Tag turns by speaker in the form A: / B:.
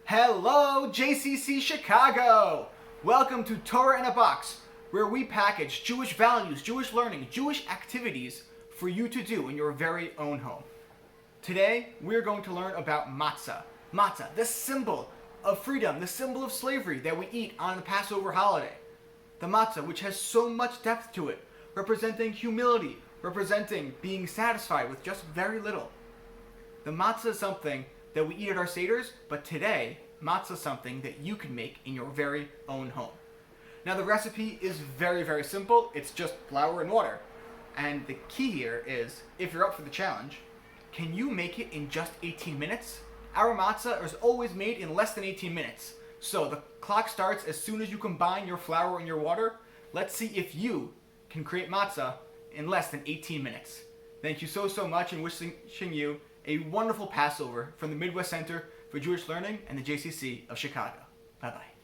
A: Hello, JCC Chicago! Welcome to Torah in a Box, where we package Jewish values, Jewish learning, Jewish activities for you to do in your very own home. Today, we're going to learn about matzah. Matzah, the symbol of freedom, the symbol of slavery that we eat on the Passover holiday. The matzah, which has so much depth to it, representing humility, representing being satisfied with just very little. The matzah is something that we eat at our seders, but today, matzah is something that you can make in your very own home. Now the recipe is very, very simple. It's just flour and water. And the key here is, if you're up for the challenge, can you make it in just 18 minutes? Our matzah is always made in less than 18 minutes. So the clock starts as soon as you combine your flour and your water. Let's see if you can create matzah in less than 18 minutes. Thank you so much, and wishing you a wonderful Passover from the Midwest Center for Jewish Learning and the JCC of Chicago. Bye-bye.